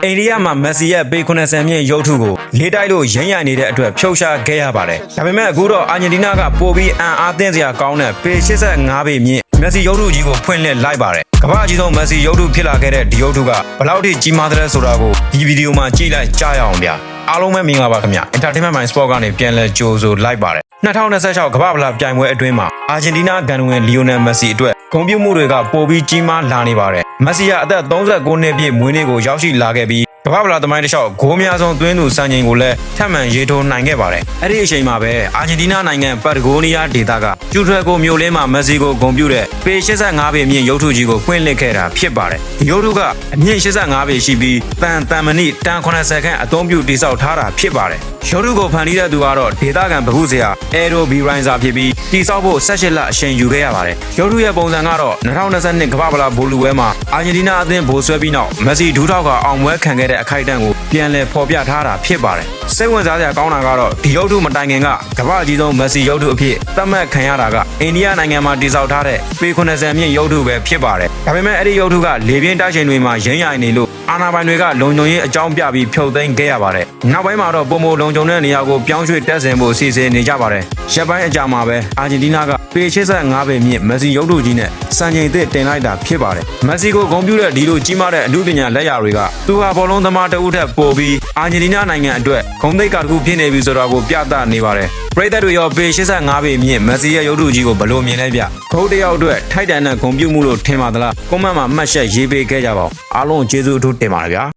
အိန္ဒိယမှာမက်ဆီရဲ့ပေ90မြင့်ရုပ်ထုကိုလေးတိုက်လို့ရင်းရနေတဲ့အတွက်ဖြုတ်ချခဲ့ရပါတယ်။ဒါပေမဲ့အခုတော့အာဂျင်တီးနားကပိုပြီးအံ့အားသင့်စရာကောင်းတဲ့ပေ85ပေမြင့်မက်ဆီရုပ်ထုကြီးကိုဖွင့်လှစ်လိုက်ပါတယ်။ကမ္ဘာအကြီးဆုံးမက်ဆီရုပ်ထုဖြစ်လာခဲ့တဲ့ဒီရုပ်ထုကဘယ်လောက်ထိကြီးမားတဲ့ဆိုတာကိုဒီဗီဒီယိုမှာကြည့်လိုက်ကြရအောင်ဗျာ။အားလုံးပဲမင်္ဂလာပါခင်ဗျာ Entertainment Mind Sport ကနေပြန်လည်ကြိုဆိုလိုက်ပါတယ်2026ကမ္ဘာဗလာပြိုင်ပွဲအတွင်းမှာအာဂျင်တီးနားဂန်ဝင်လီယိုနယ်မက်ဆီအတွက်ဂုဏ်ပြုမှုတွေကပိုပြီးကြီးမားလာနေပါတယ်မက်ဆီကအသက်39နှစ်ပြည့်မွေးနေ့ကိုရောက်ရှိလာခဲ့ပြီးကမ္ဘာဗလာသမိုင်းတစ်လျှောက်ဂိုးများဆုံးသွင်းသူစံချိန်ကိုလည်းထပ်မံရေးထိုးနိုင်ခဲ့ပါတယ်အဲ့ဒီအချိန်မှာပဲအာဂျင်တီးနားနိုင်ငံပတ်တဂိုးနီးယားဒေသကကျူထရယ်ကိုမြို့လင်းမှာမက်ဆီကိုဂုဏ်ပြုတဲ့ပေ85ပေမြင့်ရုပ်ထုကြီးကိုဖွင့်လှစ်ခဲ့တာဖြစ်ပါတယ်ဒီရုပ်ထုကအမြင့်85ပေရှိပြီးတန်မဏိတန်80ခန့်အသုံးပြုတိစောက်ထားတာဖြစ်ပါတယ်ရုပ်ထုကိုဖန်တီးတဲ့သူကတော့ဒေသခံဗဟုဇရာအဲရိုဘီရိုင်းစာဖြစ်ပြီးတိစောက်ဖို့18လအချိန်ယူခဲ့ရပါတယ်ရုပ်ထုရဲ့ပုံစံကတော့2022ကမ္ဘာဗလာဘိုလူဝဲမှာအာဂျင်တီးနားအသင်းဘိုးဆွဲပြီးနောက်မက်ဆီဒူးထောက်ကအောင်ပွဲခံခဲ့တဲ့အခိုက်အတန့်ကိုပြန်လည်ဖော်ပြထားတာဖြစ်ပါတယ်စိတ်ဝင်စားစရာကောင်းတာကတော့ဒီရုပ်ထုမတိုင်ခင်ကကမ္ဘာအကြီးဆုံးမက်ဆီရုပ်ထုအဖြစ်သတ်မှတ်ခံရတာကအိန္ဒိယနိုင်ငံမှာတည်ဆောက်ထားတဲ့ပေ90မြင့်ရုပ်ထုပဲဖြစ်ပါတယ်ဒါပေမဲ့အဲ့ဒီရုပ်ထုကလေပြင်းတိုက်ချိန်တွေမှာရင်းရိုင်နေလို့အာဏာပိုင်တွေကလုံခြုံရေးအကြောင်းပြပြီးဖြုတ်သိမ်းခဲ့ရပါတယ်နောက်ပိုင်းမှာတော့ပုံမလုံခြုံတဲ့နေရာကိုပြောင်းရွှေ့တက်ဆင်ဖို့စီစဉ်နေကြပါတယ်ရက်ပိုင်းအကြာမှာပဲအာဂျင်တီးနားကပေ85ပေမြင့်မက်ဆီရုပ်ထုကြီးနဲ့စံချိန်သစ်တင်လိုက်တာဖြစ်ပါတယ်မက်ဆီကိုဂုဏ်ပြုတဲ့ဒီလိုကြီးမားတဲ့အမှုပညာလက်ရာတွေကသူဟာဘောလုံးသမားတဦးထက်ပိုပြီးအာဂျင်တီးနားနိုင်ငံအတွက်ဂုဏ်သိက္ခာတစ်ခုဖြစ်နေပြီဆိုတာကိုပြသနေပါတယ်ပရိသတ်တွေရောပေ85ပေမြင့်မက်ဆီရဲ့ရုပ်ထုကြီးကိုဘယ်လိုမြင်လဲဗျဂုဏ်တယောက်အတွက်ထိုက်တန်တဲ့ဂုဏ်ပြုမှုလို့ထင်ပါသလားကွန်မန့်မှာမှတ်ချက်ရေးပေးခဲ့ကြပါဦးအားလုံးကျေးဇူးအထူးတင်ပါတယ်ဗျာ